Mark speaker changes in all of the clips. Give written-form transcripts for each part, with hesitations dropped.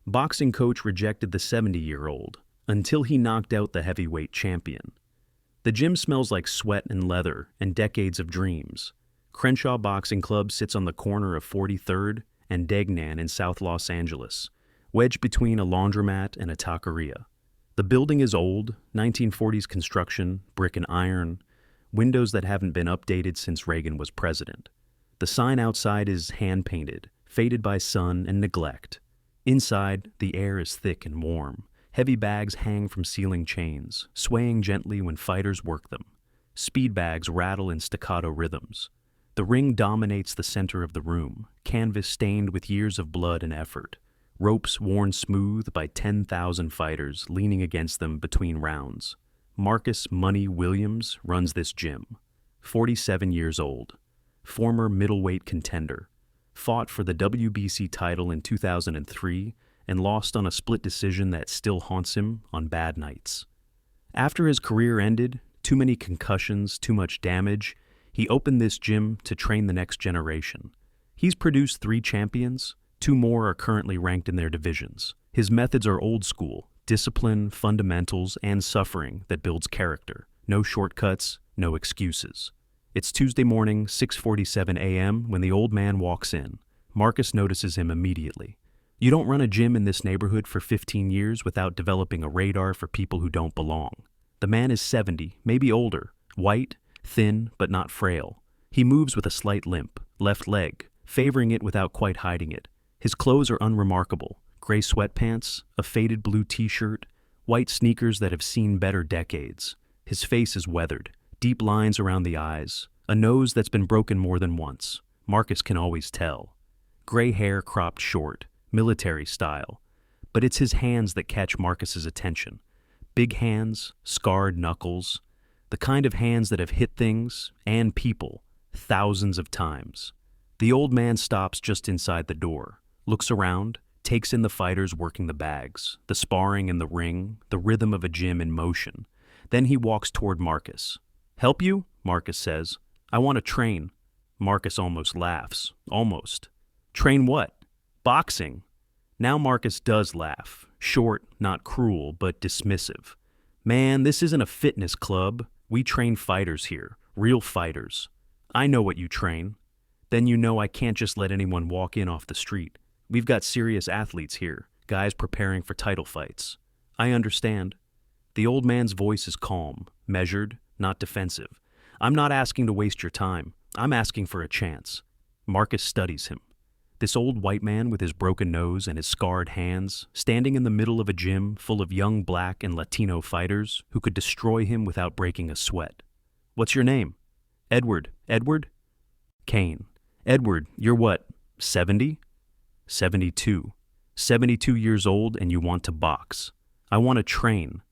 Speaker 1: Boxing coach rejected the 70-year-old until he knocked out the heavyweight champion. The gym smells like sweat and leather and decades of dreams. Crenshaw Boxing Club sits on the corner of 43rd and Degnan in South Los Angeles, wedged between a laundromat and a taqueria. The building is old, 1940s construction, brick and iron, windows that haven't been updated since Reagan was president. The sign outside is hand-painted, faded by sun and neglect. Inside, the air is thick and warm. Heavy bags hang from ceiling chains, swaying gently when fighters work them. Speed bags rattle in staccato rhythms. The ring dominates the center of the room, canvas stained with years of blood and effort. Ropes worn smooth by 10,000 fighters leaning against them between rounds. Marcus "Money" Williams runs this gym. 47 years old. Former middleweight contender. Fought for the WBC title in 2003 and lost on a split decision that still haunts him on bad nights. After his career ended, too many concussions, too much damage, he opened this gym to train the next generation. He's produced 3 champions. 2 more are currently ranked in their divisions. His methods are old school, discipline, fundamentals, and suffering that builds character. No shortcuts, no excuses. It's Tuesday morning, 6:47 a.m. when the old man walks in. Marcus notices him immediately. You don't run a gym in this neighborhood for 15 years without developing a radar for people who don't belong. The man is 70, maybe older, white, thin, but not frail. He moves with a slight limp, left leg, favoring it without quite hiding it. His clothes are unremarkable. Gray sweatpants, a faded blue t-shirt, white sneakers that have seen better decades. His face is weathered, deep lines around the eyes, a nose that's been broken more than once. Marcus can always tell. Gray hair cropped short, military style. But it's his hands that catch Marcus's attention. Big hands, scarred knuckles, the kind of hands that have hit things and people thousands of times. The old man stops just inside the door, looks around, takes in the fighters working the bags, the sparring in the ring, the rhythm of a gym in motion. Then he walks toward Marcus. "Help you?" Marcus says. "I want to train." Marcus almost laughs. Almost. "Train what?" "Boxing." Now Marcus does laugh. Short, not cruel, but dismissive. "Man, this isn't a fitness club. We train fighters here. Real fighters." "I know what you train." "Then you know I can't just let anyone walk in off the street. We've got serious athletes here, guys preparing for title fights." "I understand." The old man's voice is calm, measured, not defensive. "I'm not asking to waste your time. I'm asking for a chance." Marcus studies him. This old white man with his broken nose and his scarred hands, standing in the middle of a gym full of young black and Latino fighters who could destroy him without breaking a sweat. "What's your name?" "Edward." "Edward?" "Kane." "Edward, you're what, 70? 72. 72 years old and you want to box. I want to train.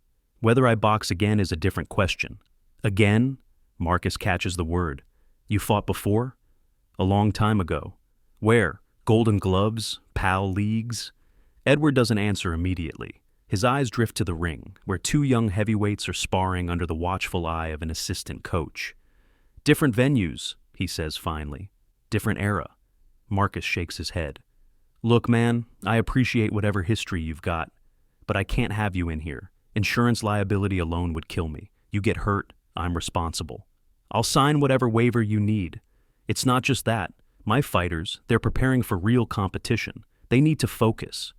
Speaker 1: Whether I box again is a different question." "Again?" Marcus catches the word. "You fought before?" "A long time ago." "Where? Golden Gloves? PAL leagues?" Edward doesn't answer immediately. His eyes drift to the ring, where 2 young heavyweights are sparring under the watchful eye of an assistant coach. "Different venues," he says finally. "Different era." Marcus shakes his head. "Look, man, I appreciate whatever history you've got, but I can't have you in here. Insurance liability alone would kill me. You get hurt, I'm responsible. I'll sign whatever waiver you need. It's not just that. My fighters, they're preparing for real competition. They need to focus.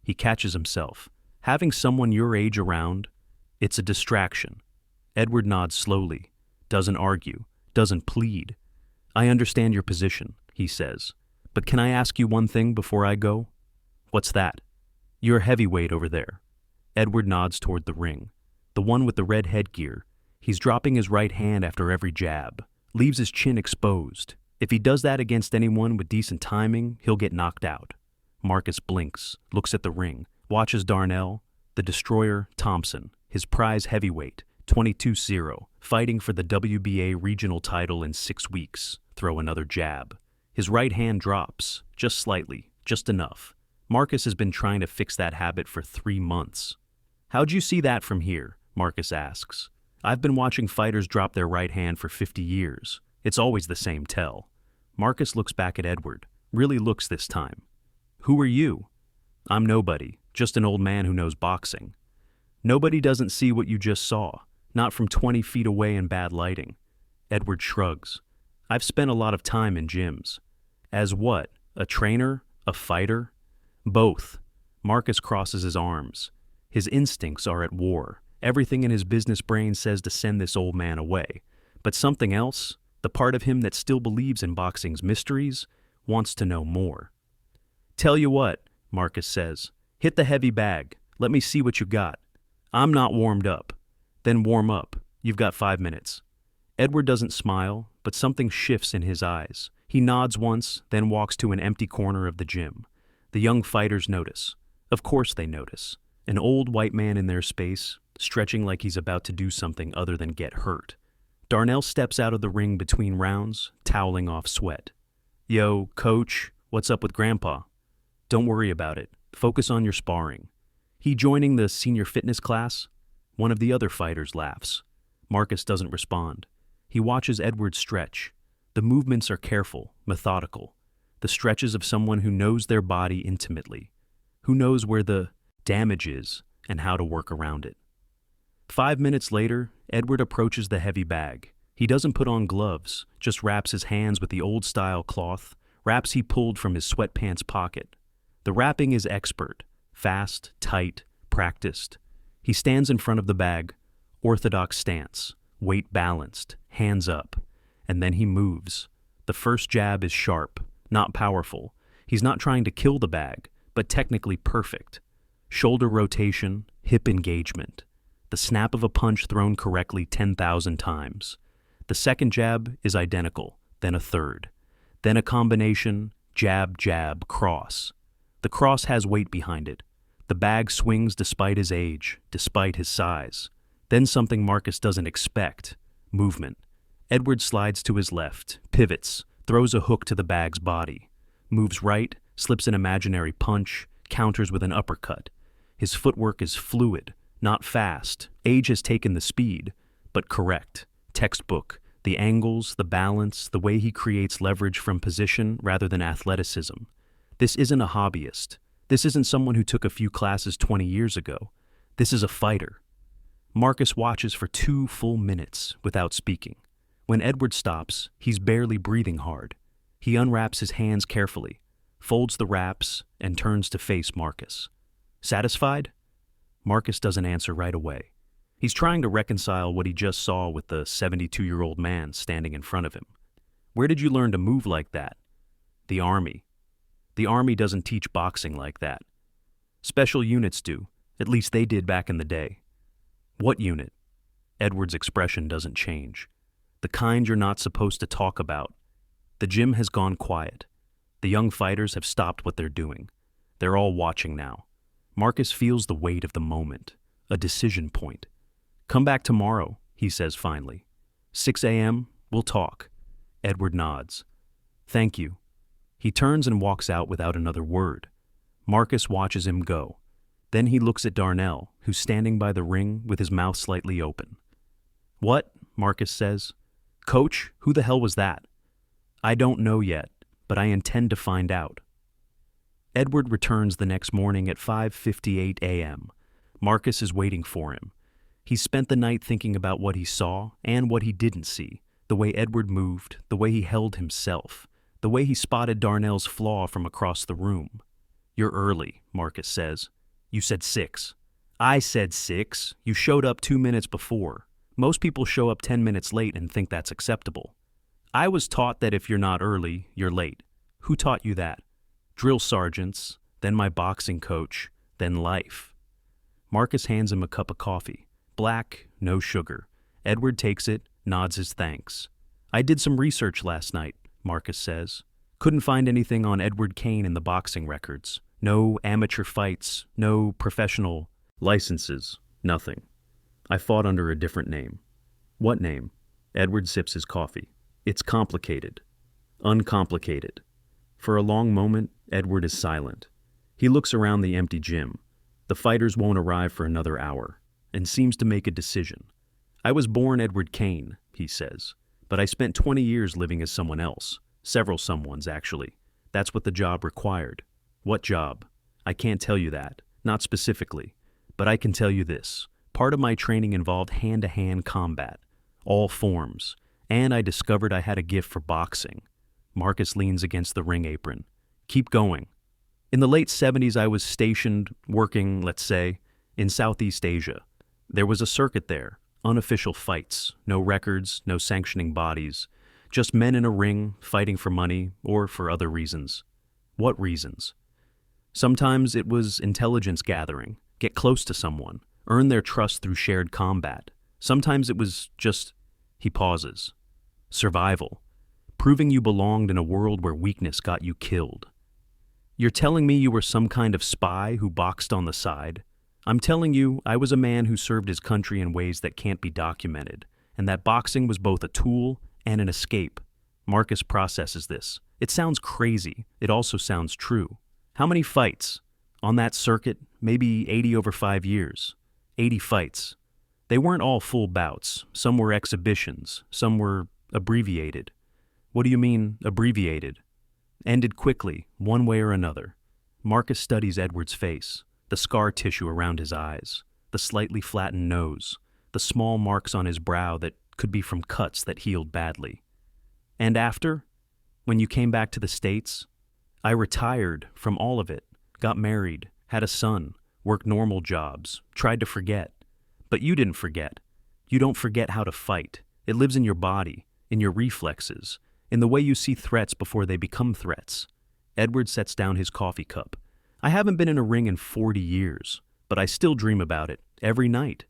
Speaker 1: He catches himself. Having someone your age around, it's a distraction." Edward nods slowly, doesn't argue, doesn't plead. "I understand your position," he says. "But can I ask you one thing before I go?" "What's that?" "You're a heavyweight over there." Edward nods toward the ring. The one with the red headgear. He's dropping his right hand after every jab, leaves his chin exposed. If he does that against anyone with decent timing, he'll get knocked out. Marcus blinks, looks at the ring, watches Darnell, the destroyer Thompson, his prize heavyweight, 22-0, fighting for the WBA regional title in 6 weeks, throw another jab. His right hand drops, just slightly, just enough. Marcus has been trying to fix that habit for 3 months. "How'd you see that from here?" Marcus asks. "I've been watching fighters drop their right hand for 50 years. It's always the same tell." Marcus looks back at Edward, really looks this time. "Who are you?" I'm nobody, just an old man who knows boxing. Nobody doesn't see what you just saw, not from 20 feet away in bad lighting. Edward shrugs. I've spent a lot of time in gyms. As what? A trainer? A fighter? Both. Marcus crosses his arms. His instincts are at war. Everything in his business brain says to send this old man away. But something else, the part of him that still believes in boxing's mysteries, wants to know more. Tell you what, Marcus says. Hit the heavy bag. Let me see what you got. I'm not warmed up. Then warm up. You've got 5 minutes. Edward doesn't smile, but something shifts in his eyes. He nods once, then walks to an empty corner of the gym. The young fighters notice. Of course they notice. An old white man in their space, stretching like he's about to do something other than get hurt. Darnell steps out of the ring between rounds, toweling off sweat. Yo, coach, what's up with Grandpa? Don't worry about it. Focus on your sparring. He joining the senior fitness class? One of the other fighters laughs. Marcus doesn't respond. He watches Edward stretch. The movements are careful, methodical. The stretches of someone who knows their body intimately, who knows where the damage is and how to work around it. 5 minutes later, Edward approaches the heavy bag. He doesn't put on gloves, just wraps his hands with the old-style cloth, wraps he pulled from his sweatpants pocket. The wrapping is expert, fast, tight, practiced. He stands in front of the bag, orthodox stance, weight balanced, hands up, and then he moves. The first jab is sharp, not powerful. He's not trying to kill the bag, but technically perfect. Shoulder rotation, hip engagement. The snap of a punch thrown correctly 10,000 times. The second jab is identical, then a third. Then a combination, jab, jab, cross. The cross has weight behind it. The bag swings despite his age, despite his size. Then something Marcus doesn't expect, movement. Edward slides to his left, pivots, throws a hook to the bag's body. Moves right, slips an imaginary punch, counters with an uppercut. His footwork is fluid, not fast. Age has taken the speed, but correct. Textbook. The angles, the balance, the way he creates leverage from position rather than athleticism. This isn't a hobbyist. This isn't someone who took a few classes 20 years ago. This is a fighter. Marcus watches for 2 full minutes without speaking. When Edward stops, he's barely breathing hard. He unwraps his hands carefully, folds the wraps, and turns to face Marcus. Satisfied? Marcus doesn't answer right away. He's trying to reconcile what he just saw with the 72-year-old man standing in front of him. Where did you learn to move like that? The Army. The Army doesn't teach boxing like that. Special units do. At least they did back in the day. What unit? Edward's expression doesn't change. The kind you're not supposed to talk about. The gym has gone quiet. The young fighters have stopped what they're doing. They're all watching now. Marcus feels the weight of the moment, a decision point. Come back tomorrow, he says finally. 6 a.m., we'll talk. Edward nods. Thank you. He turns and walks out without another word. Marcus watches him go. Then he looks at Darnell, who's standing by the ring with his mouth slightly open. What? Marcus says. Coach, who the hell was that? I don't know yet, but I intend to find out. Edward returns the next morning at 5:58 a.m. Marcus is waiting for him. He's spent the night thinking about what he saw and what he didn't see, the way Edward moved, the way he held himself, the way he spotted Darnell's flaw from across the room. You're early, Marcus says. You said 6. I said 6. You showed up 2 minutes before. Most people show up 10 minutes late and think that's acceptable. I was taught that if you're not early, you're late. Who taught you that? Drill sergeants, then my boxing coach, then life. Marcus hands him a cup of coffee. Black, no sugar. Edward takes it, nods his thanks. I did some research last night, Marcus says. Couldn't find anything on Edward Kane in the boxing records. No amateur fights, no professional licenses, nothing. I fought under a different name. What name? Edward sips his coffee. It's complicated. Uncomplicated. For a long moment, Edward is silent. He looks around the empty gym. The fighters won't arrive for another hour, and seems to make a decision. I was born Edward Kane, he says, but I spent 20 years living as someone else. Several someones, actually. That's what the job required. What job? I can't tell you that, not specifically. But I can tell you this. Part of my training involved hand-to-hand combat, all forms, and I discovered I had a gift for boxing. Marcus leans against the ring apron. Keep going. In the late 70s, I was stationed, working, let's say, in Southeast Asia. There was a circuit there, unofficial fights, no records, no sanctioning bodies, just men in a ring fighting for money or for other reasons. What reasons? Sometimes it was intelligence gathering, get close to someone, earn their trust through shared combat. Sometimes it was just, he pauses, survival, proving you belonged in a world where weakness got you killed. You're telling me you were some kind of spy who boxed on the side? I'm telling you I was a man who served his country in ways that can't be documented, and that boxing was both a tool and an escape. Marcus processes this. It sounds crazy. It also sounds true. How many fights? On that circuit, maybe 80 over 5 years. 80 fights. They weren't all full bouts. Some were exhibitions. Some were abbreviated. What do you mean, abbreviated? Ended quickly, one way or another. Marcus studies Edward's face, the scar tissue around his eyes, the slightly flattened nose, the small marks on his brow that could be from cuts that healed badly. And after, when you came back to the States, I retired from all of it, got married, had a son, worked normal jobs, tried to forget. But you didn't forget. You don't forget how to fight. It lives in your body, in your reflexes, in the way you see threats before they become threats. Edward sets down his coffee cup. I haven't been in a ring in 40 years, but I still dream about it, every night.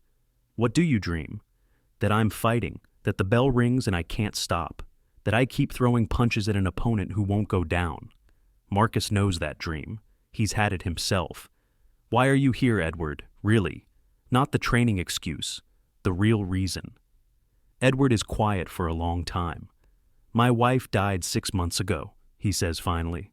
Speaker 1: What do you dream? That I'm fighting, that the bell rings and I can't stop, that I keep throwing punches at an opponent who won't go down. Marcus knows that dream. He's had it himself. Why are you here, Edward? Really? Not the training excuse, the real reason. Edward is quiet for a long time. My wife died 6 months ago, he says finally.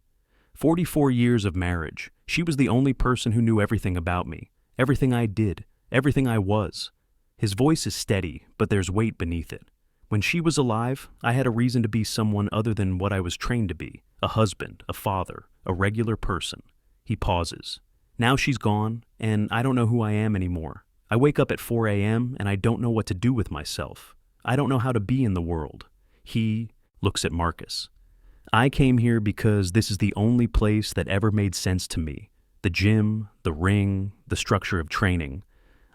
Speaker 1: 44 years of marriage. She was the only person who knew everything about me, everything I did, everything I was. His voice is steady, but there's weight beneath it. When she was alive, I had a reason to be someone other than what I was trained to be, a husband, a father, a regular person. He pauses. Now she's gone, and I don't know who I am anymore. I wake up at 4 a.m. and I don't know what to do with myself. I don't know how to be in the world. He looks at Marcus. I came here because this is the only place that ever made sense to me. The gym, the ring, the structure of training.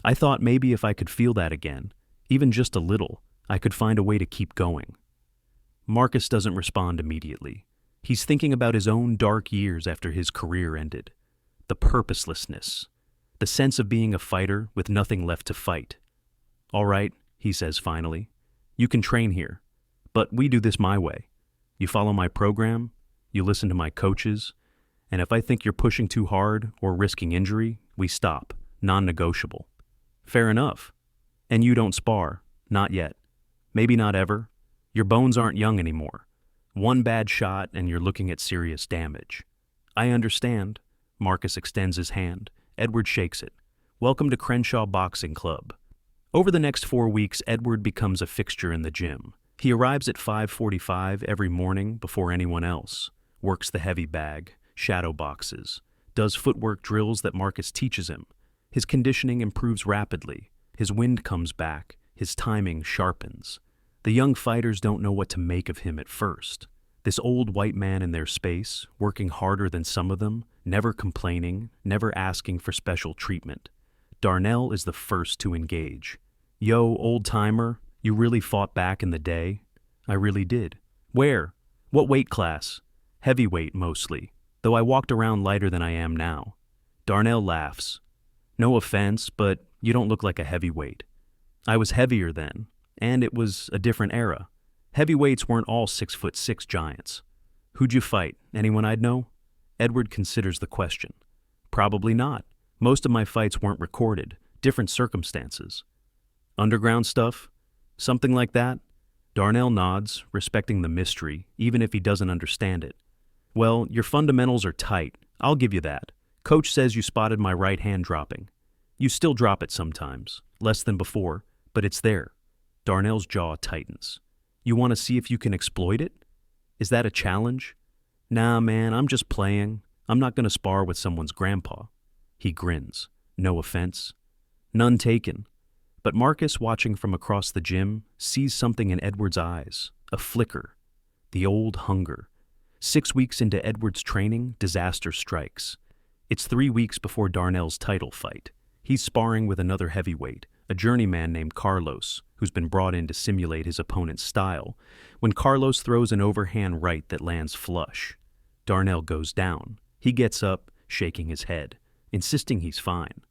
Speaker 1: I thought maybe if I could feel that again, even just a little, I could find a way to keep going. Marcus doesn't respond immediately. He's thinking about his own dark years after his career ended. The purposelessness. The sense of being a fighter with nothing left to fight. All right, he says finally. You can train here, but we do this my way. You follow my program, you listen to my coaches, and if I think you're pushing too hard or risking injury, we stop, non-negotiable. Fair enough. And you don't spar, not yet. Maybe not ever. Your bones aren't young anymore. One bad shot and you're looking at serious damage. I understand. Marcus extends his hand. Edward shakes it. Welcome to Crenshaw Boxing Club. Over the next 4 weeks, Edward becomes a fixture in the gym. He arrives at 5:45 every morning before anyone else, works the heavy bag, shadow boxes, does footwork drills that Marcus teaches him. His conditioning improves rapidly. His wind comes back. His timing sharpens. The young fighters don't know what to make of him at first. This old white man in their space, working harder than some of them, never complaining, never asking for special treatment. Darnell is the first to engage. Yo, old-timer, you really fought back in the day? I really did. Where? What weight class? Heavyweight, mostly, though I walked around lighter than I am now. Darnell laughs. No offense, but you don't look like a heavyweight. I was heavier then, and it was a different era. Heavyweights weren't all 6'6" giants. Who'd you fight? Anyone I'd know? Edward considers the question. Probably not. Most of my fights weren't recorded, different circumstances. Underground stuff? Something like that? Darnell nods, respecting the mystery, even if he doesn't understand it. Well, your fundamentals are tight. I'll give you that. Coach says you spotted my right hand dropping. You still drop it sometimes, less than before, but it's there. Darnell's jaw tightens. You want to see if you can exploit it? Is that a challenge? Nah, man, I'm just playing. I'm not going to spar with someone's grandpa. He grins. No offense. None taken. But Marcus, watching from across the gym, sees something in Edward's eyes. A flicker. The old hunger. 6 weeks into Edward's training, disaster strikes. It's 3 weeks before Darnell's title fight. He's sparring with another heavyweight, a journeyman named Carlos, who's been brought in to simulate his opponent's style, when Carlos throws an overhand right that lands flush. Darnell goes down. He gets up, shaking his head, insisting he's fine.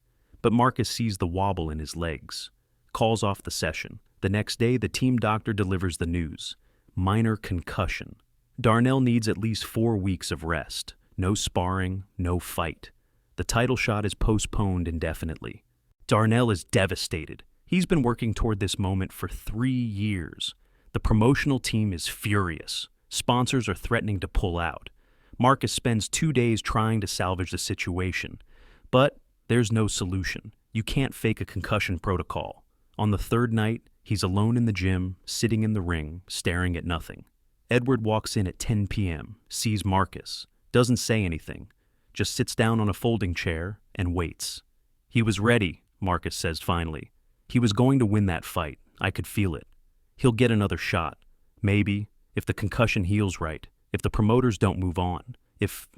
Speaker 1: But Marcus sees the wobble in his legs, calls off the session. The next day, the team doctor delivers the news. Minor concussion. Darnell needs at least 4 weeks of rest. No sparring, no fight. The title shot is postponed indefinitely. Darnell is devastated. He's been working toward this moment for 3 years. The promotional team is furious. Sponsors are threatening to pull out. Marcus spends 2 days trying to salvage the situation. But there's no solution. You can't fake a concussion protocol. On the third night, he's alone in the gym, sitting in the ring, staring at nothing. Edward walks in at 10 p.m., sees Marcus, doesn't say anything, just sits down on a folding chair and waits. He was ready, Marcus says finally. He was going to win that fight. I could feel it. He'll get another shot. Maybe, if the concussion heals right, if the promoters don't move on, if.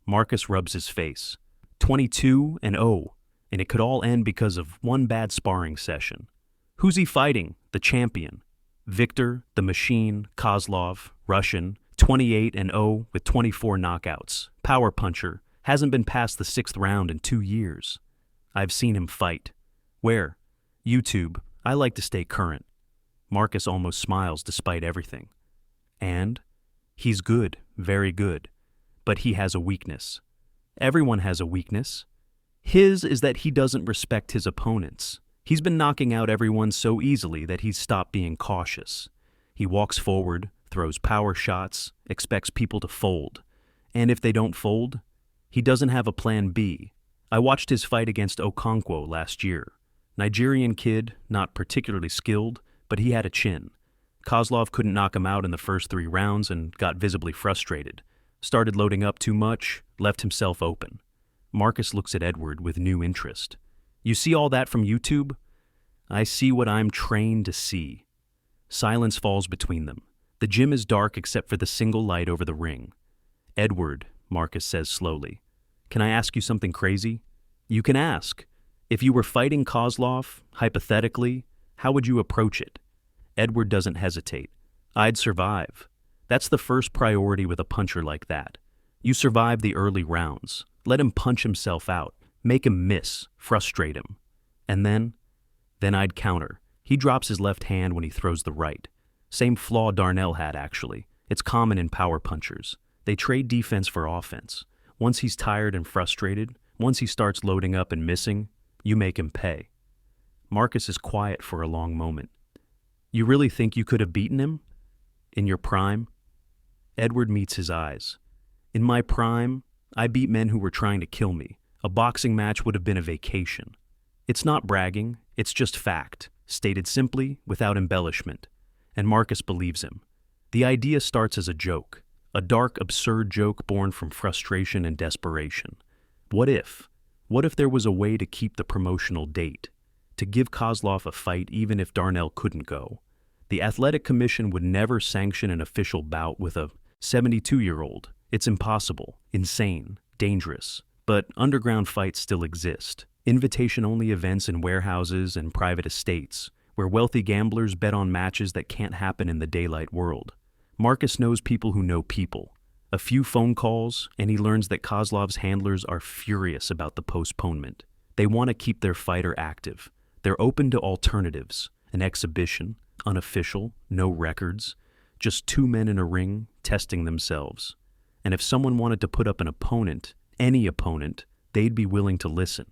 Speaker 1: Marcus rubs his face. 22-0, and it could all end because of one bad sparring session. Who's he fighting? The champion. Victor, the Machine, Kozlov, Russian, 28-0 with 24 knockouts. Power puncher, hasn't been past the 6th round in 2 years. I've seen him fight. Where? YouTube. I like to stay current. Marcus almost smiles despite everything. And? He's good, very good. But he has a weakness. Everyone has a weakness. His is that he doesn't respect his opponents. He's been knocking out everyone so easily that he's stopped being cautious. He walks forward, throws power shots, expects people to fold. And if they don't fold, he doesn't have a plan B. I watched his fight against Okonkwo last year. Nigerian kid, not particularly skilled, but he had a chin. Kozlov couldn't knock him out in the first 3 rounds and got visibly frustrated. Started loading up too much, left himself open. Marcus looks at Edward with new interest. You see all that from YouTube? I see what I'm trained to see. Silence falls between them. The gym is dark except for the single light over the ring. Edward, Marcus says slowly, can I ask you something crazy? You can ask. If you were fighting Kozlov, hypothetically, how would you approach it? Edward doesn't hesitate. I'd survive. That's the first priority with a puncher like that. You survive the early rounds. Let him punch himself out. Make him miss, frustrate him. And then I'd counter. He drops his left hand when he throws the right. Same flaw Darnell had, actually. It's common in power punchers. They trade defense for offense. Once he's tired and frustrated, once he starts loading up and missing, you make him pay. Marcus is quiet for a long moment. You really think you could have beaten him? In your prime? Edward meets his eyes. In my prime, I beat men who were trying to kill me. A boxing match would have been a vacation. It's not bragging, it's just fact, stated simply, without embellishment. And Marcus believes him. The idea starts as a joke, a dark, absurd joke born from frustration and desperation. What if? What if there was a way to keep the promotional date? To give Kozlov a fight even if Darnell couldn't go? The Athletic Commission would never sanction an official bout with a 72-year-old. It's impossible, insane, dangerous. But underground fights still exist. Invitation-only events in warehouses and private estates, where wealthy gamblers bet on matches that can't happen in the daylight world. Marcus knows people who know people. A few phone calls, and he learns that Kozlov's handlers are furious about the postponement. They want to keep their fighter active. They're open to alternatives, an exhibition, unofficial, no records, just 2 men in a ring testing themselves. And if someone wanted to put up an opponent, any opponent, they'd be willing to listen.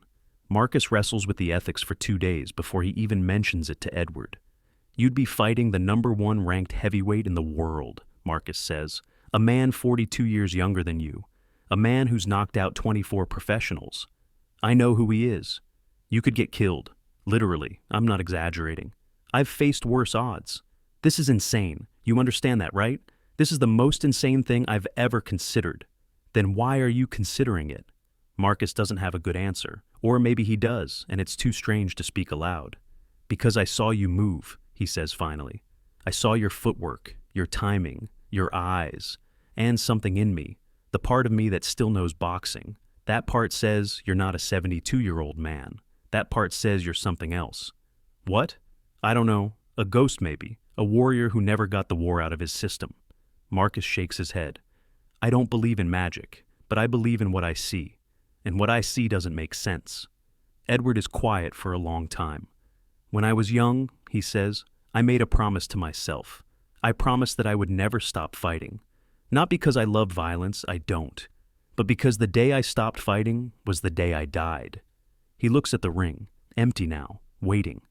Speaker 1: Marcus wrestles with the ethics for 2 days before he even mentions it to Edward. You'd be fighting the #1 ranked heavyweight in the world, Marcus says, a man 42 years younger than you, a man who's knocked out 24 professionals. I know who he is. You could get killed. Literally, I'm not exaggerating. I've faced worse odds. This is insane. You understand that, right? This is the most insane thing I've ever considered. Then why are you considering it? Marcus doesn't have a good answer, or maybe he does, and it's too strange to speak aloud. Because I saw you move, he says finally. I saw your footwork, your timing, your eyes, and something in me, the part of me that still knows boxing. That part says you're not a 72-year-old man. That part says you're something else. What? I don't know. A ghost maybe. A warrior who never got the war out of his system. Marcus shakes his head. I don't believe in magic, but I believe in what I see. And what I see doesn't make sense. Edward is quiet for a long time. When I was young, he says, I made a promise to myself. I promised that I would never stop fighting. Not because I love violence, I don't. But because the day I stopped fighting was the day I died. He looks at the ring, empty now, waiting.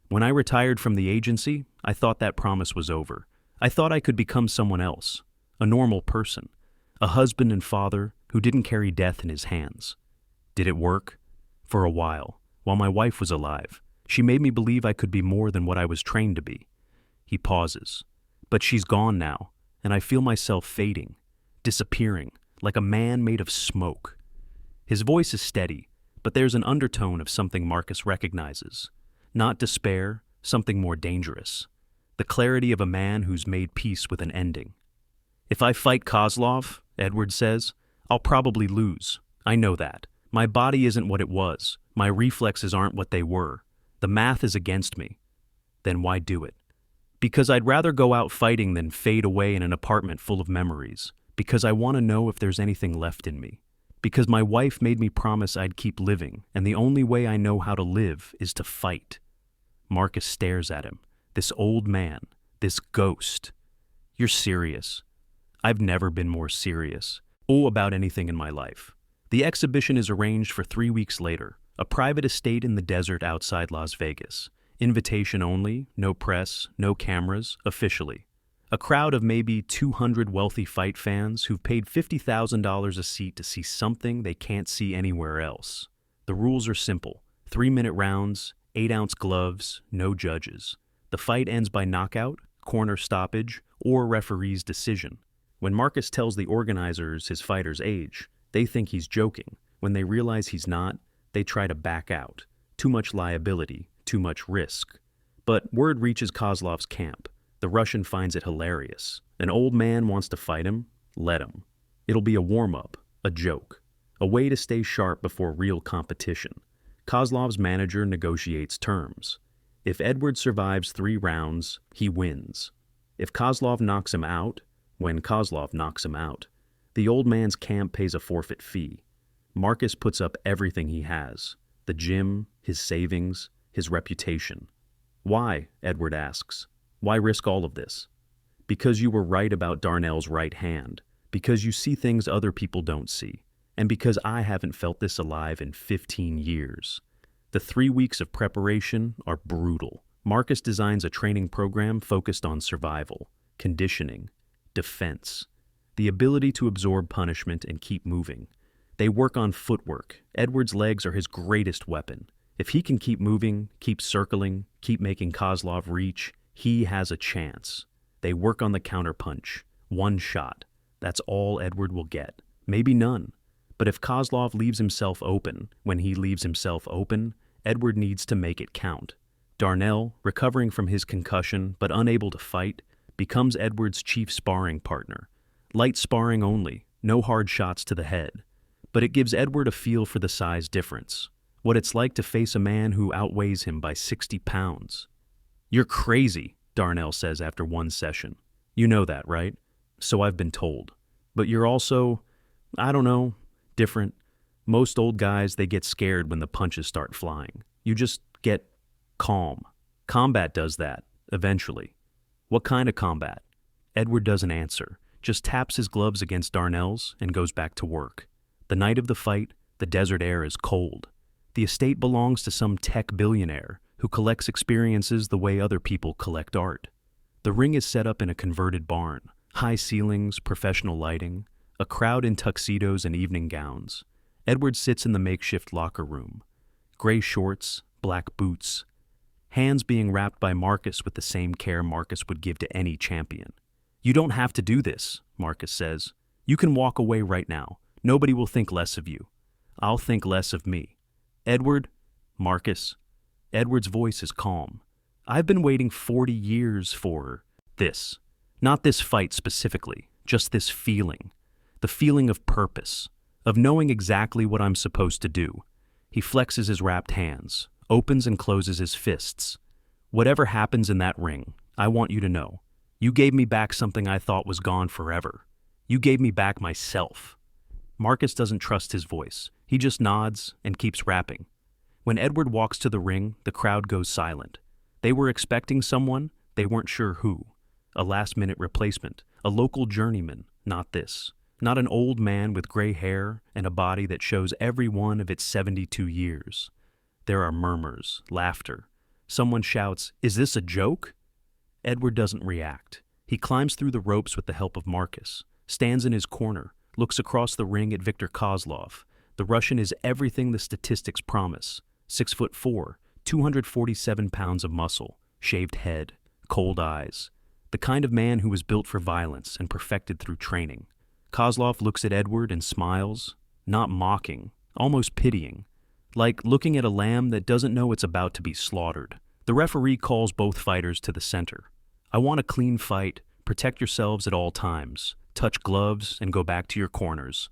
Speaker 1: When I retired from the agency, I thought that promise was over. I thought I could become someone else, a normal person, a husband and father who didn't carry death in his hands. Did it work? For a while my wife was alive. She made me believe I could be more than what I was trained to be. He pauses. But she's gone now, and I feel myself fading, disappearing, like a man made of smoke. His voice is steady, but there's an undertone of something Marcus recognizes. Not despair, something more dangerous. The clarity of a man who's made peace with an ending. If I fight Kozlov, Edward says, I'll probably lose. I know that. My body isn't what it was. My reflexes aren't what they were. The math is against me. Then why do it? Because I'd rather go out fighting than fade away in an apartment full of memories. Because I want to know if there's anything left in me. Because my wife made me promise I'd keep living, and the only way I know how to live is to fight. Marcus stares at him. This old man. This ghost. You're serious. I've never been more serious. About anything in my life. The exhibition is arranged for 3 weeks later. A private estate in the desert outside Las Vegas. Invitation only, no press, no cameras, officially. A crowd of maybe 200 wealthy fight fans who've paid $50,000 a seat to see something they can't see anywhere else. The rules are simple. 3-minute rounds, 8-ounce gloves, no judges. The fight ends by knockout, corner stoppage, or referee's decision. When Marcus tells the organizers his fighter's age, they think he's joking. When they realize he's not, they try to back out. Too much liability, too much risk. But word reaches Kozlov's camp. The Russian finds it hilarious. An old man wants to fight him? Let him. It'll be a warm-up, a joke, a way to stay sharp before real competition. Kozlov's manager negotiates terms. If Edward survives 3 rounds, he wins. If Kozlov knocks him out, when Kozlov knocks him out, the old man's camp pays a forfeit fee. Marcus puts up everything he has. The gym, his savings, his reputation. Why? Edward asks. Why risk all of this? Because you were right about Darnell's right hand. Because you see things other people don't see. And because I haven't felt this alive in 15 years. The 3 weeks of preparation are brutal. Marcus designs a training program focused on survival, conditioning, defense, the ability to absorb punishment and keep moving. They work on footwork. Edward's legs are his greatest weapon. If he can keep moving, keep circling, keep making Kozlov reach, he has a chance. They work on the counterpunch. 1 shot. That's all Edward will get. Maybe none. But if Kozlov leaves himself open, when he leaves himself open, Edward needs to make it count. Darnell, recovering from his concussion but unable to fight, becomes Edward's chief sparring partner. Light sparring only, no hard shots to the head. But it gives Edward a feel for the size difference. What it's like to face a man who outweighs him by 60 pounds. You're crazy, Darnell says after 1 session. You know that, right? So I've been told. But you're also, I don't know, different. Most old guys, they get scared when the punches start flying. You just get calm. Combat does that, eventually. What kind of combat? Edward doesn't answer, just taps his gloves against Darnell's and goes back to work. The night of the fight, the desert air is cold. The estate belongs to some tech billionaire who collects experiences the way other people collect art. The ring is set up in a converted barn, high ceilings, professional lighting, a crowd in tuxedos and evening gowns. Edward sits in the makeshift locker room. Gray shorts, black boots. Hands being wrapped by Marcus with the same care Marcus would give to any champion. You don't have to do this, Marcus says. You can walk away right now. Nobody will think less of you. I'll think less of me. Edward, Marcus. Edward's voice is calm. I've been waiting 40 years for this. Not this fight specifically, just this feeling. The feeling of purpose, of knowing exactly what I'm supposed to do. He flexes his wrapped hands, opens and closes his fists. Whatever happens in that ring, I want you to know. You gave me back something I thought was gone forever. You gave me back myself. Marcus doesn't trust his voice. He just nods and keeps rapping. When Edward walks to the ring, the crowd goes silent. They were expecting someone, they weren't sure who. A last-minute replacement, a local journeyman, not this. Not an old man with gray hair and a body that shows every one of its 72 years. There are murmurs, laughter. Someone shouts, "Is this a joke?" Edward doesn't react. He climbs through the ropes with the help of Marcus, stands in his corner, looks across the ring at Viktor Kozlov. The Russian is everything the statistics promise. 6'4", 247 pounds of muscle, shaved head, cold eyes. The kind of man who was built for violence and perfected through training. Kozlov looks at Edward and smiles, not mocking, almost pitying, like looking at a lamb that doesn't know it's about to be slaughtered. The referee calls both fighters to the center. I want a clean fight. Protect yourselves at all times. Touch gloves and go back to your corners.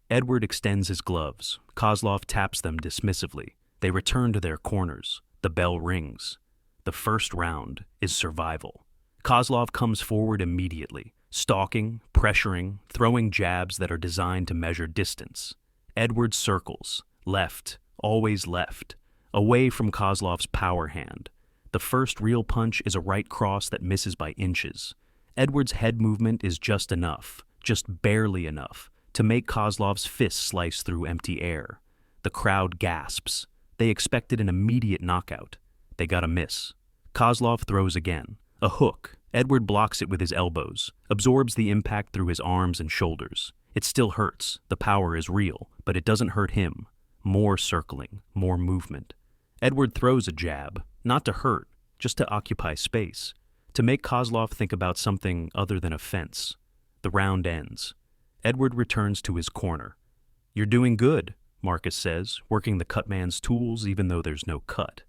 Speaker 1: Edward extends his gloves. Kozlov taps them dismissively. They return to their corners. The bell rings. The first round is survival. Kozlov comes forward immediately, stalking, pressuring, throwing jabs that are designed to measure distance. Edward circles, left, always left, away from Kozlov's power hand. The first real punch is a right cross that misses by inches. Edward's head movement is just enough, just barely enough, to make Kozlov's fist slice through empty air. The crowd gasps. They expected an immediate knockout. They got a miss. Kozlov throws again. A hook. Edward blocks it with his elbows, absorbs the impact through his arms and shoulders. It still hurts. The power is real, but it doesn't hurt him. More circling, more movement. Edward throws a jab, not to hurt, just to occupy space, to make Kozlov think about something other than a fence. The round ends. Edward returns to his corner. "You're doing good," Marcus says, working the cutman's tools even though there's no cut.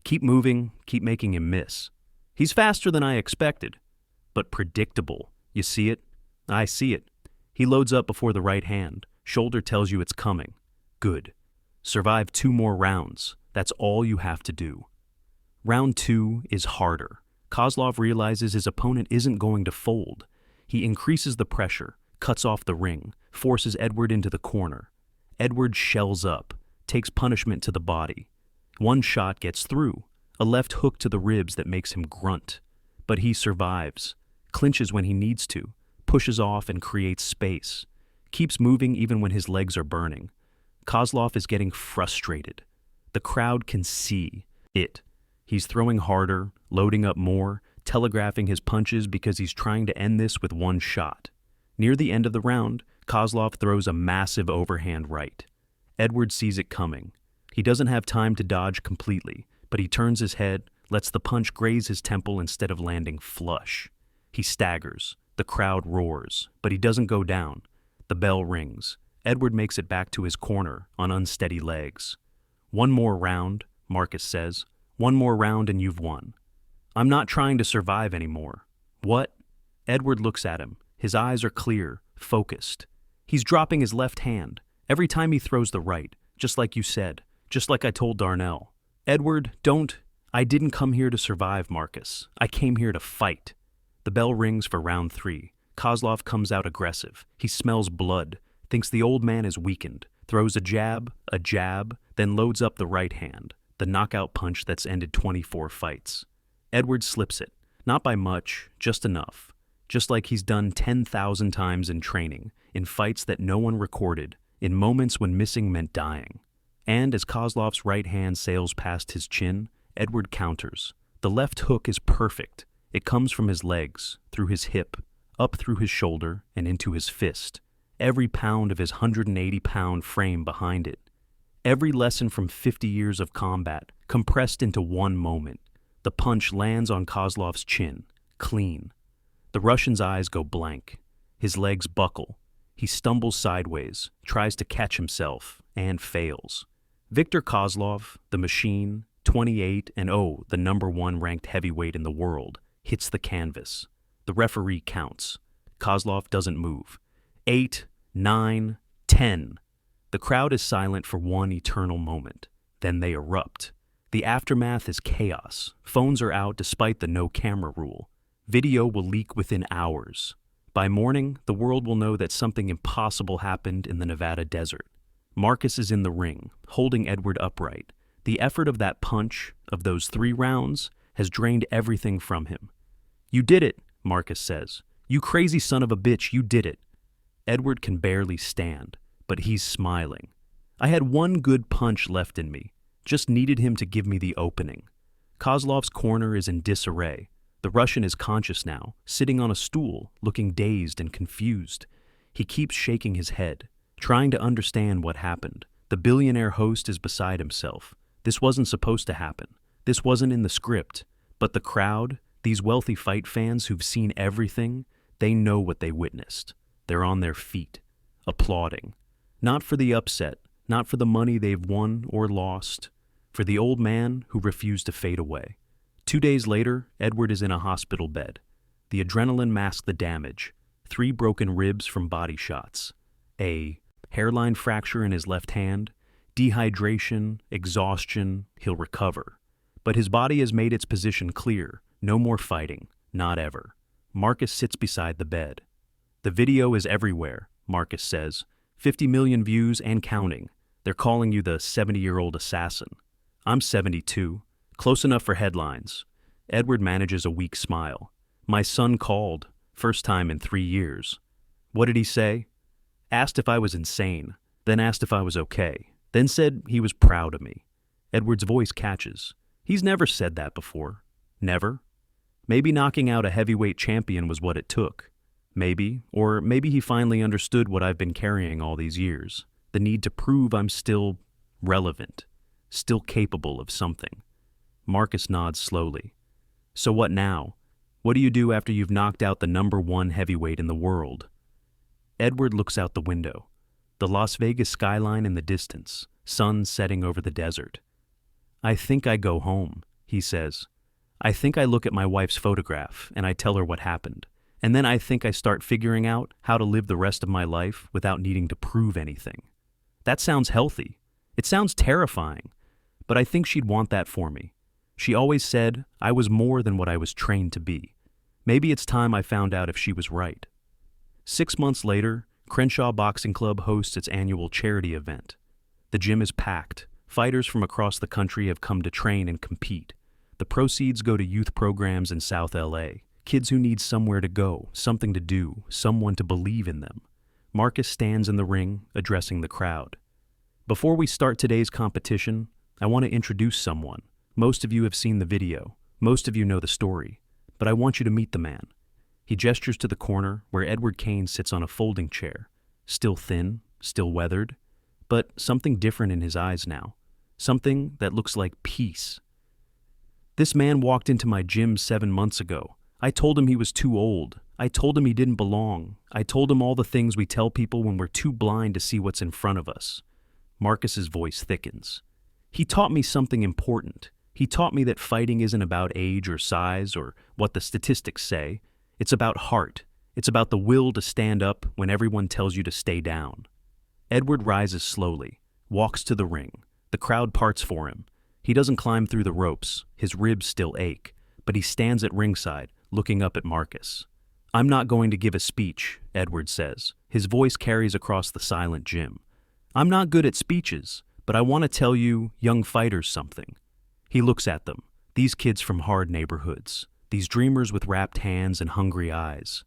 Speaker 1: "Keep moving, keep making him miss. He's faster than I expected, but predictable. You see it? I see it. He loads up before the right hand. Shoulder tells you it's coming. Good. Survive 2 more rounds. That's all you have to do." Round 2 is harder. Kozlov realizes his opponent isn't going to fold. He increases the pressure, cuts off the ring, forces Edward into the corner. Edward shells up, takes punishment to the body. One shot gets through, a left hook to the ribs that makes him grunt. But he survives, clinches when he needs to, pushes off and creates space, keeps moving even when his legs are burning. Kozlov is getting frustrated. The crowd can see it. He's throwing harder, loading up more, telegraphing his punches because he's trying to end this with one shot. Near the end of the round, Kozlov throws a massive overhand right. Edward sees it coming. He doesn't have time to dodge completely, but he turns his head, lets the punch graze his temple instead of landing flush. He staggers. The crowd roars, but he doesn't go down. The bell rings. Edward makes it back to his corner on unsteady legs. "One more round," Marcus says. "One more round and you've won." "I'm not trying to survive anymore." "What?" Edward looks at him. His eyes are clear, focused. He's dropping his left hand every time he throws the right, just like you said, just like I told Darnell. "Edward, don't. I didn't come here to survive, Marcus. I came here to fight." The bell rings for round 3. Kozlov comes out aggressive. He smells blood, thinks the old man is weakened, throws a jab, then loads up the right hand, the knockout punch that's ended 24 fights. Edward slips it, not by much, just enough. Just like he's done 10,000 times in training, in fights that no one recorded, in moments when missing meant dying. And as Kozlov's right hand sails past his chin, Edward counters. The left hook is perfect. It comes from his legs, through his hip, up through his shoulder, and into his fist. Every pound of his 180-pound frame behind it. Every lesson from 50 years of combat, compressed into one moment. The punch lands on Kozlov's chin, clean. The Russian's eyes go blank. His legs buckle. He stumbles sideways, tries to catch himself, and fails. Viktor Kozlov, the machine, 28 and the #1 ranked heavyweight in the world, hits the canvas. The referee counts. Kozlov doesn't move. 8, 9, 10. The crowd is silent for one eternal moment. Then they erupt. The aftermath is chaos. Phones are out despite the no-camera rule. Video will leak within hours. By morning, the world will know that something impossible happened in the Nevada desert. Marcus is in the ring, holding Edward upright. The effort of that punch, of those 3 rounds, has drained everything from him. "You did it," Marcus says. "You crazy son of a bitch, you did it." Edward can barely stand, but he's smiling. I had one good punch left in me. Just needed him to give me the opening. Kozlov's corner is in disarray. The Russian is conscious now, sitting on a stool, looking dazed and confused. He keeps shaking his head, trying to understand what happened. The billionaire host is beside himself. This wasn't supposed to happen. This wasn't in the script. But the crowd, these wealthy fight fans who've seen everything, they know what they witnessed. They're on their feet, applauding. Not for the upset, not for the money they've won or lost, for the old man who refused to fade away. 2 days later, Edward is in a hospital bed. The adrenaline masked the damage. 3 broken ribs from body shots. A hairline fracture in his left hand. Dehydration, exhaustion, he'll recover. But his body has made its position clear. No more fighting. Not ever. Marcus sits beside the bed. "The video is everywhere," Marcus says. 50 million views and counting. They're calling you the 70-year-old assassin. I'm 72. Close enough for headlines. Edward manages a weak smile. "My son called. First time in 3 years. What did he say? Asked if I was insane, then asked if I was okay, then said he was proud of me." Edward's voice catches. He's never said that before. Never. Maybe knocking out a heavyweight champion was what it took. Maybe, or maybe he finally understood what I've been carrying all these years. The need to prove I'm still relevant, still capable of something. Marcus nods slowly. "So what now? What do you do after you've knocked out the #1 heavyweight in the world?" Edward looks out the window. The Las Vegas skyline in the distance, sun setting over the desert. "I think I go home," he says. "I think I look at my wife's photograph and I tell her what happened. And then I think I start figuring out how to live the rest of my life without needing to prove anything." That sounds healthy. It sounds terrifying. But I think she'd want that for me. She always said I was more than what I was trained to be. Maybe it's time I found out if she was right. 6 months later, Crenshaw Boxing Club hosts its annual charity event. The gym is packed. Fighters from across the country have come to train and compete. The proceeds go to youth programs in South LA. Kids who need somewhere to go, something to do, someone to believe in them. Marcus stands in the ring, addressing the crowd. "Before we start today's competition, I want to introduce someone. Most of you have seen the video. Most of you know the story. But I want you to meet the man." He gestures to the corner where Edward Kane sits on a folding chair. Still thin, still weathered, but something different in his eyes now. Something that looks like peace. "This man walked into my gym 7 months ago. I told him he was too old. I told him he didn't belong. I told him all the things we tell people when we're too blind to see what's in front of us." Marcus's voice thickens. "He taught me something important. He taught me that fighting isn't about age or size or what the statistics say. It's about heart. It's about the will to stand up when everyone tells you to stay down." Edward rises slowly, walks to the ring. The crowd parts for him. He doesn't climb through the ropes. His ribs still ache, but he stands at ringside, looking up at Marcus. "I'm not going to give a speech," Edward says. His voice carries across the silent gym. "I'm not good at speeches, but I want to tell you young fighters something." He looks at them, these kids from hard neighborhoods, these dreamers with wrapped hands and hungry eyes.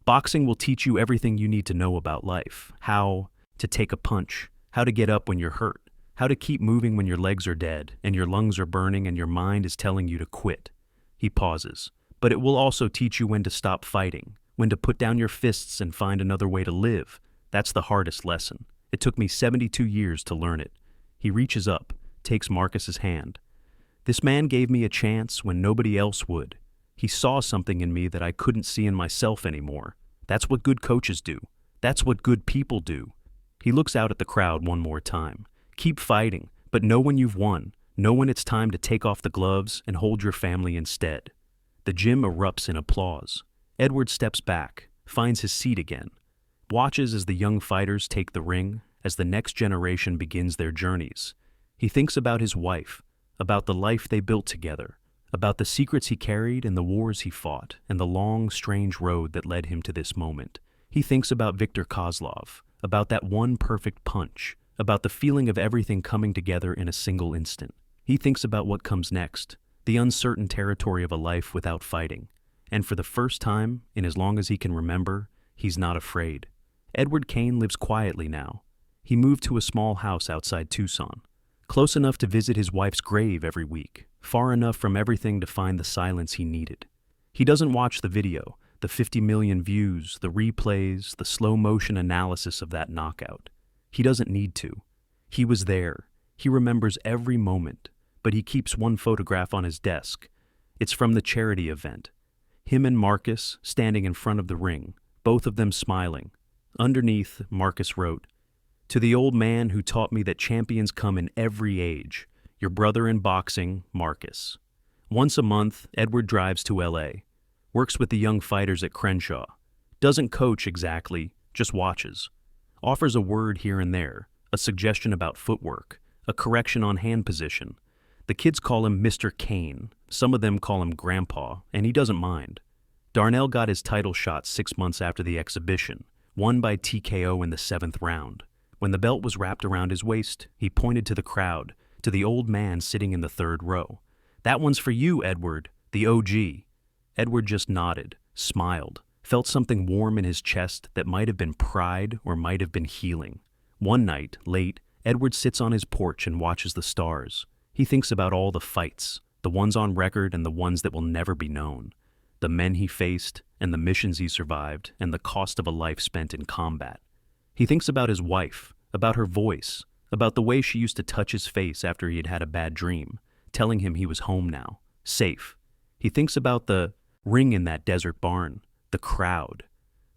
Speaker 1: "Boxing will teach you everything you need to know about life. How to take a punch, how to get up when you're hurt, how to keep moving when your legs are dead and your lungs are burning and your mind is telling you to quit." He pauses. "But it will also teach you when to stop fighting, when to put down your fists and find another way to live. That's the hardest lesson. It took me 72 years to learn it." He reaches up, takes Marcus's hand. "This man gave me a chance when nobody else would. He saw something in me that I couldn't see in myself anymore. That's what good coaches do. That's what good people do. He looks out at the crowd one more time. Keep fighting, but know when you've won. Know when it's time to take off the gloves and hold your family instead. The gym erupts in applause. Edward steps back, finds his seat again, watches as the young fighters take the ring, as the next generation begins their journeys. He thinks about his wife, about the life they built together, about the secrets he carried and the wars he fought, and the long, strange road that led him to this moment. He thinks about Viktor Kozlov, about that one perfect punch, about the feeling of everything coming together in a single instant. He thinks about what comes next, the uncertain territory of a life without fighting. And for the first time, in as long as he can remember, he's not afraid. Edward Kane lives quietly now. He moved to a small house outside Tucson, close enough to visit his wife's grave every week, far enough from everything to find the silence he needed. He doesn't watch the video, the 50 million views, the replays, the slow-motion analysis of that knockout. He doesn't need to. He was there. He remembers every moment, but he keeps one photograph on his desk. It's from the charity event. Him and Marcus standing in front of the ring, both of them smiling. Underneath, Marcus wrote, "To the old man who taught me that champions come in every age, your brother in boxing, Marcus." Once a month, Edward drives to LA, works with the young fighters at Crenshaw, doesn't coach exactly, just watches, offers a word here and there, a suggestion about footwork, a correction on hand position. The kids call him Mr. Kane, some of them call him Grandpa, and he doesn't mind. Darnell got his title shot 6 months after the exhibition, won by TKO in the 7th round. When the belt was wrapped around his waist, he pointed to the crowd, to the old man sitting in the 3rd row. "That one's for you, Edward, the OG." Edward just nodded, smiled, felt something warm in his chest that might have been pride or might have been healing. One night, late, Edward sits on his porch and watches the stars. He thinks about all the fights, the ones on record and the ones that will never be known, the men he faced and the missions he survived and the cost of a life spent in combat. He thinks about his wife, about her voice, about the way she used to touch his face after he had had a bad dream, telling him he was home now, safe. He thinks about the ring in that desert barn, the crowd,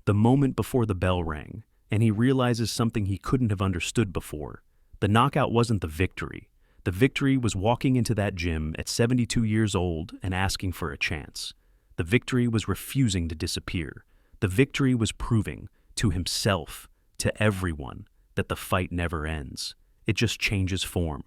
Speaker 1: the moment before the bell rang, and he realizes something he couldn't have understood before. The knockout wasn't the victory. The victory was walking into that gym at 72 years old and asking for a chance. The victory was refusing to disappear. The victory was proving, to himself, to everyone, that the fight never ends. It just changes form.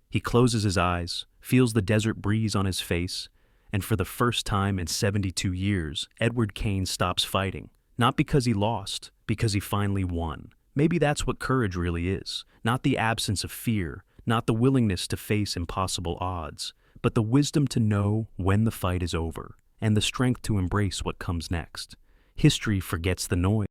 Speaker 1: He closes his eyes, feels the desert breeze on his face, and for the first time in 72 years, Edward Kane stops fighting. Not because he lost, because he finally won. Maybe that's what courage really is. Not the absence of fear, not the willingness to face impossible odds, but the wisdom to know when the fight is over, and the strength to embrace what comes next. History forgets the noise.